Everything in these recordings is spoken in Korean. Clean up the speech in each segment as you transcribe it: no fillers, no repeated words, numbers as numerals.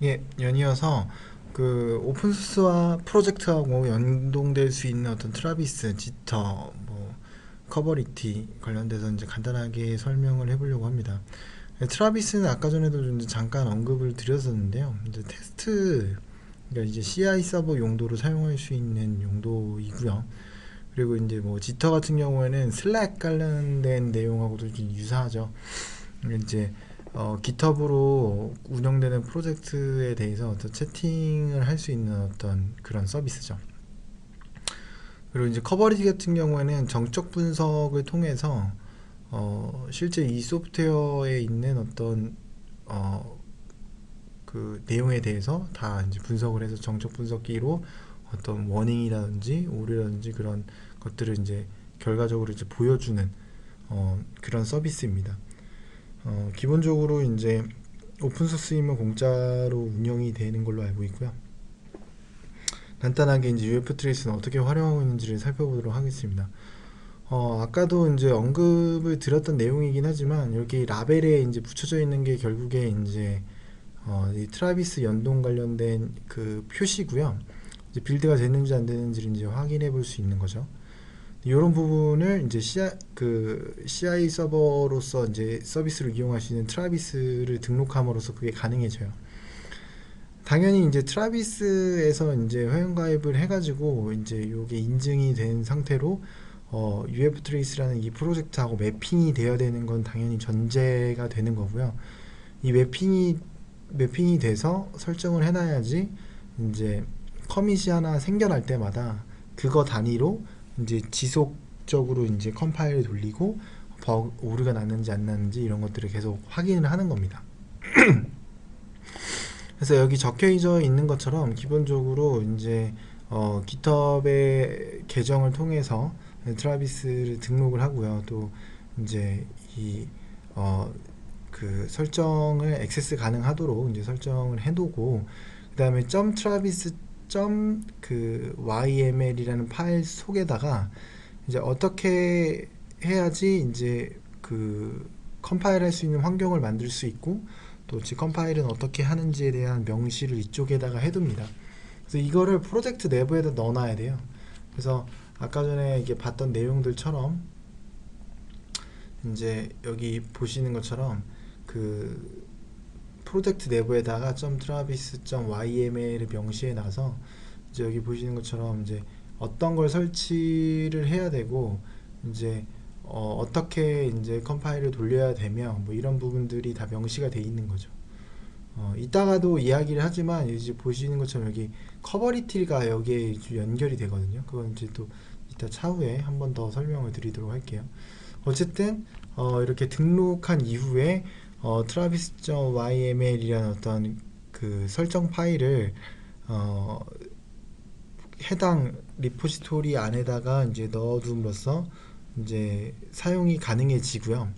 예, 연이어서 그 오픈소스와 프로젝트하고 연동될 수 있는 어떤 트라비스, 지터, 뭐 커버리티 관련돼서 이제 간단하게 설명을 해보려고 합니다. 트라비스는 아까 전에도 이제 잠깐 언급을 드렸었는데요. 이제 테스트, 그러니까 이제 CI 서버 용도로 사용할 수 있는 용도이고요. 그리고 이제 뭐 지터 같은 경우에는 슬랙 관련된 내용하고도 좀 유사하죠. 이제 GitHub으로 운영되는 프로젝트에 대해서 어떤 채팅을 할 수 있는 어떤 그런 서비스죠. 그리고 이제 커버리지 같은 경우에는 정적 분석을 통해서 실제 이 소프트웨어에 있는 어떤 어, 그 내용에 대해서 다 이제 분석을 해서 정적 분석기로 어떤 워닝이라든지 오류라든지 그런 것들을 이제 결과적으로 이제 보여주는 그런 서비스입니다. 기본적으로 이제 오픈소스이면 공짜로 운영이 되는 걸로 알고 있고요. 간단하게 이제 UF 트레이스는 어떻게 활용하고 있는지를 살펴보도록 하겠습니다. 아까도 이제 언급을 드렸던 내용이긴 하지만 여기 라벨에 이제 붙여져 있는 게 결국에 이제 이 트라비스 연동 관련된 그 표시고요. 이제 빌드가 되는지 안 되는지를 이제 확인해 볼 수 있는 거죠. 이런 부분을 이제 CI 서버로서 이제 서비스를 이용할 수 있는 트라비스를 등록함으로써 그게 가능해져요. 당연히 이제 트라비스에서 이제 회원가입을 해가지고 이제 요게 인증이 된 상태로 UF 트레이스라는 이 프로젝트하고 매핑이 되어야 되는 건 당연히 전제가 되는 거고요. 이 매핑이 돼서 설정을 해놔야지 이제 커밋이 하나 생겨날 때마다 그거 단위로 이제 지속적으로 이제 컴파일을 돌리고 오류가 났는지 안 났는지 이런 것들을 계속 확인을 하는 겁니다. 그래서 여기 적혀져 있는 것처럼 기본적으로 이제 GitHub의 계정을 통해서 트라비스를 등록을 하고요. 또 이제 이 그 설정을 액세스 가능하도록 이제 설정을 해두고 그 다음에 .travis 그 yml이라는 파일 속에다가 이제 어떻게 해야지 이제 그 컴파일할 수 있는 환경을 만들 수 있고 또 컴파일은 어떻게 하는지에 대한 명시를 이쪽에다가 해둡니다. 그래서 이거를 프로젝트 내부에다 넣어놔야 돼요. 그래서 아까 전에 이게 봤던 내용들처럼 이제 여기 보시는 것처럼 그 프로젝트 내부에다가 .travis.yml을 명시해놔서 이제 여기 보시는 것처럼 이제 어떤 걸 설치를 해야 되고 이제 어떻게 이제 컴파일을 돌려야 되며 뭐 이런 부분들이 다 명시가 돼 있는 거죠. 이따가도 이야기를 하지만 이제 보시는 것처럼 여기 커버리티가 여기에 연결이 되거든요. 그건 이제 또 이따 차후에 한 번 더 설명을 드리도록 할게요. 어쨌든 이렇게 등록한 이후에 travis.yml이라는 어떤 그 설정 파일을 해당 리포지토리 안에다가 이제 넣어둠으로써 이제 사용이 가능해지고요.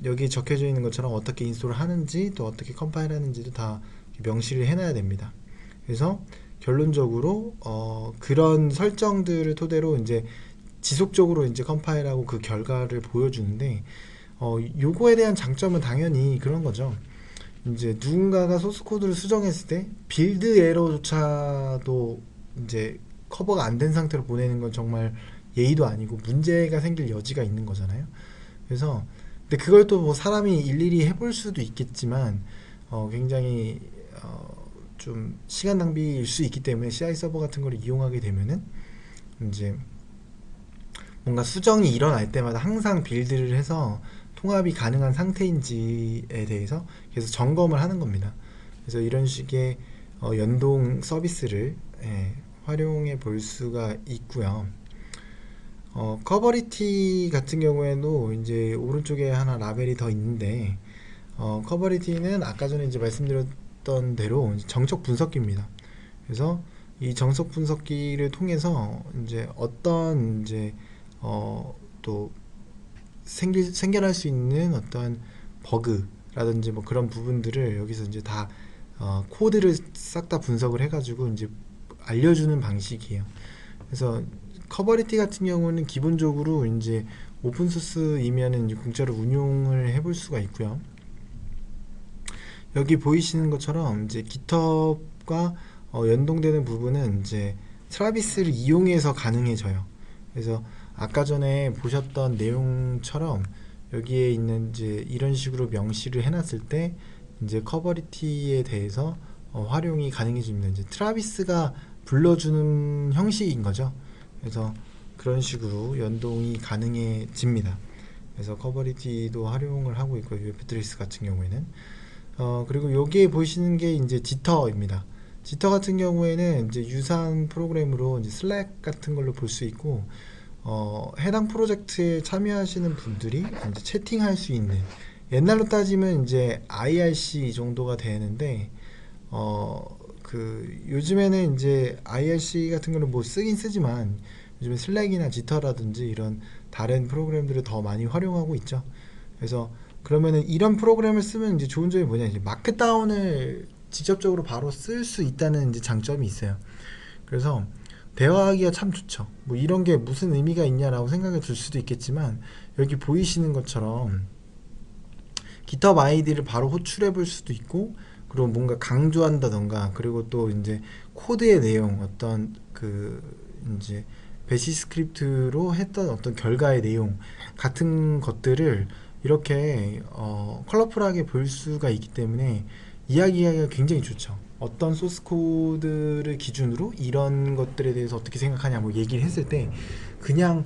여기 적혀져 있는 것처럼 어떻게 인스톨을 하는지 또 어떻게 컴파일 하는지도 다 명시를 해놔야 됩니다. 그래서 결론적으로 그런 설정들을 토대로 이제 지속적으로 이제 컴파일하고 그 결과를 보여주는데 요거에 대한 장점은 당연히 그런 거죠. 이제 누군가가 소스 코드를 수정했을 때 빌드 에러조차도 이제 커버가 안 된 상태로 보내는 건 정말 예의도 아니고 문제가 생길 여지가 있는 거잖아요. 그래서 근데 그걸 또 뭐 사람이 일일이 해볼 수도 있겠지만 굉장히 좀 시간 낭비일 수 있기 때문에 CI 서버 같은 걸 이용하게 되면은 이제 뭔가 수정이 일어날 때마다 항상 빌드를 해서 통합이 가능한 상태인지에 대해서 계속 점검을 하는 겁니다. 그래서 이런 식의 연동 서비스를 활용해 볼 수가 있고요. 커버리티 같은 경우에도 이제 오른쪽에 하나 라벨이 더 있는데 커버리티는 아까 전에 이제 말씀드렸던 대로 정적 분석기입니다. 그래서 이 정석 분석기를 통해서 이제 어떤 이제 또 생겨날 수 있는 어떤 버그라든지 뭐 그런 부분들을 여기서 이제 다 코드를 싹 다 분석을 해가지고 이제 알려주는 방식이에요. 그래서 커버리티 같은 경우는 기본적으로 이제 오픈소스이면은 공짜로 운용을 해볼 수가 있고요. 여기 보이시는 것처럼 이제 GitHub과 연동되는 부분은 이제 트라비스를 이용해서 가능해져요. 그래서 아까 전에 보셨던 내용처럼 여기에 있는 이제 이런 식으로 명시를 해놨을 때 이제 커버리티에 대해서 활용이 가능해집니다. 이제 트라비스가 불러주는 형식인 거죠. 그래서 그런 식으로 연동이 가능해집니다. 그래서 커버리티도 활용을 하고 있고 웹트레이스 같은 경우에는 그리고 여기에 보시는 게 이제 지터입니다. 지터 같은 경우에는 이제 유사한 프로그램으로 이제 슬랙 같은 걸로 볼 수 있고 해당 프로젝트에 참여하시는 분들이 이제 채팅할 수 있는 옛날로 따지면 이제 IRC 정도가 되는데 요즘에는 이제 IRC 같은 거는 뭐 쓰긴 쓰지만 요즘에 슬랙이나 지터라든지 이런 다른 프로그램들을 더 많이 활용하고 있죠. 그래서 그러면은 이런 프로그램을 쓰면 이제 좋은 점이 뭐냐, 이제 마크다운을 직접적으로 바로 쓸 수 있다는 이제 장점이 있어요. 그래서 대화하기가 참 좋죠. 뭐 이런 게 무슨 의미가 있냐라고 생각이 들 수도 있겠지만 여기 보이시는 것처럼 GitHub 아이디를 바로 호출해 볼 수도 있고, 그리고 뭔가 강조한다던가, 그리고 또 이제 코드의 내용, 어떤 이제 배시 스크립트로 했던 어떤 결과의 내용 같은 것들을 이렇게 컬러풀하게 볼 수가 있기 때문에 이야기하기가 굉장히 좋죠. 어떤 소스 코드를 기준으로 이런 것들에 대해서 어떻게 생각하냐 뭐 얘기를 했을 때 그냥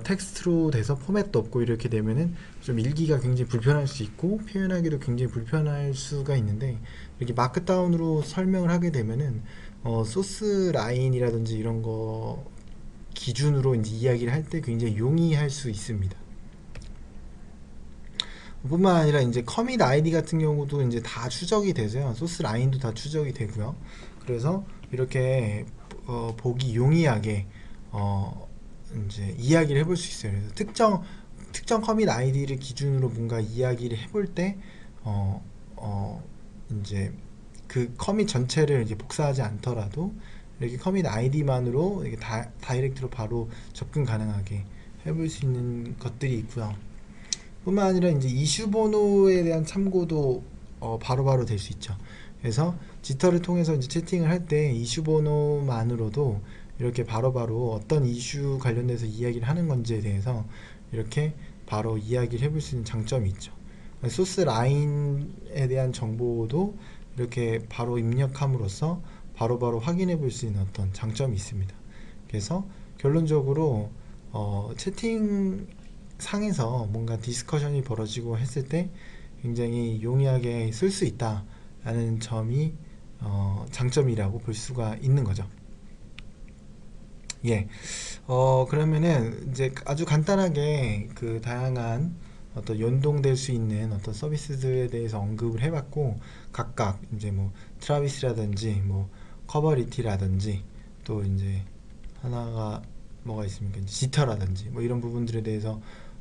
텍스트로 돼서 포맷도 없고 이렇게 되면은 좀 읽기가 굉장히 불편할 수 있고 표현하기도 굉장히 불편할 수가 있는데, 이렇게 마크다운으로 설명을 하게 되면은 소스 라인이라든지 이런 거 기준으로 이제 이야기를 할 때 굉장히 용이할 수 있습니다. 뿐만 아니라 이제 커밋 아이디 같은 경우도 이제 다 추적이 되세요. 소스 라인도 다 추적이 되고요. 그래서 이렇게 보기 용이하게 이제 이야기를 해볼 수 있어요. 그래서 특정 커밋 아이디를 기준으로 뭔가 이야기를 해볼 때 이제 그 커밋 전체를 이제 복사하지 않더라도 이렇게 커밋 아이디만으로 이렇게 다이렉트로 바로 접근 가능하게 해볼 수 있는 것들이 있고요. 뿐만 아니라 이제 이슈 번호에 대한 참고도 바로바로 될 수 있죠. 그래서 지터를 통해서 이제 채팅을 할 때 이슈 번호만으로도 이렇게 바로바로 어떤 이슈 관련돼서 이야기를 하는 건지에 대해서 이렇게 바로 이야기를 해볼 수 있는 장점이 있죠. 소스 라인에 대한 정보도 이렇게 바로 입력함으로써 바로바로 확인해 볼 수 있는 어떤 장점이 있습니다. 그래서 결론적으로 채팅 상에서 뭔가 디스커션이 벌어지고 했을 때 굉장히 용이하게 쓸 수 있다라는 점이 장점이라고 볼 수가 있는 거죠. 예. 그러면은 이제 아주 간단하게 그 다양한 어떤 연동될 수 있는 어떤 서비스들에 대해서 언급을 해봤고, 각각 이제 뭐 트라비스라든지 뭐 커버리티라든지 또 이제 하나가 뭐가 있습니까? 지터라든지 뭐 이런 부분들에 대해서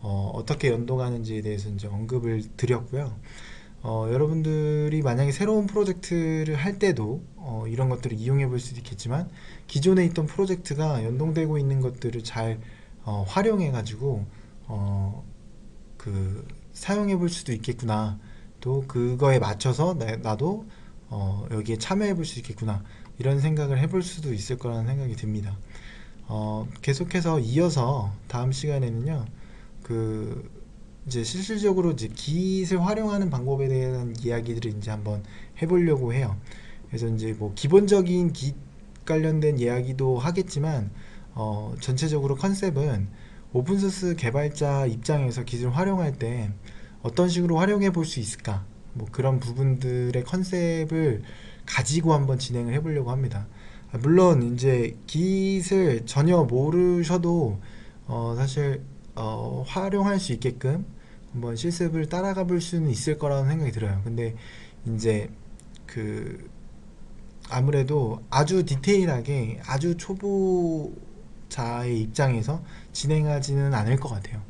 어떻게 연동하는지에 대해서 이제 언급을 드렸고요. 여러분들이 만약에 새로운 프로젝트를 할 때도 이런 것들을 이용해 볼 수도 있겠지만, 기존에 있던 프로젝트가 연동되고 있는 것들을 잘 활용해 가지고 사용해 볼 수도 있겠구나, 또 그거에 맞춰서 나도 여기에 참여해 볼 수 있겠구나, 이런 생각을 해볼 수도 있을 거라는 생각이 듭니다. 계속해서 이어서 다음 시간에는요, 이제 실질적으로 이제 Git을 활용하는 방법에 대한 이야기들을 이제 한번 해보려고 해요. 그래서 이제 뭐 기본적인 Git 관련된 이야기도 하겠지만, 전체적으로 컨셉은 오픈소스 개발자 입장에서 Git을 활용할 때 어떤 식으로 활용해 볼 수 있을까, 뭐 그런 부분들의 컨셉을 가지고 한번 진행을 해보려고 합니다. 물론 이제 Git을 전혀 모르셔도 사실 활용할 수 있게끔 한번 실습을 따라가 볼 수는 있을 거라는 생각이 들어요. 근데 이제 아무래도 아주 디테일하게 아주 초보자의 입장에서 진행하지는 않을 것 같아요.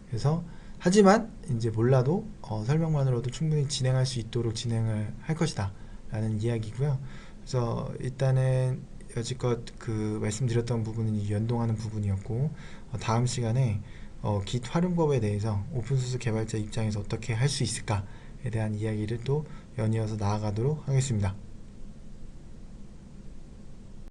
그래서 하지만 이제 몰라도 설명만으로도 충분히 진행할 수 있도록 진행을 할 것이다 라는 이야기고요. 그래서 일단은 여지껏 말씀드렸던 부분은 연동하는 부분이었고, 다음 시간에 Git 활용법에 대해서 오픈소스 개발자 입장에서 어떻게 할 수 있을까에 대한 이야기를 또 연이어서 나아가도록 하겠습니다.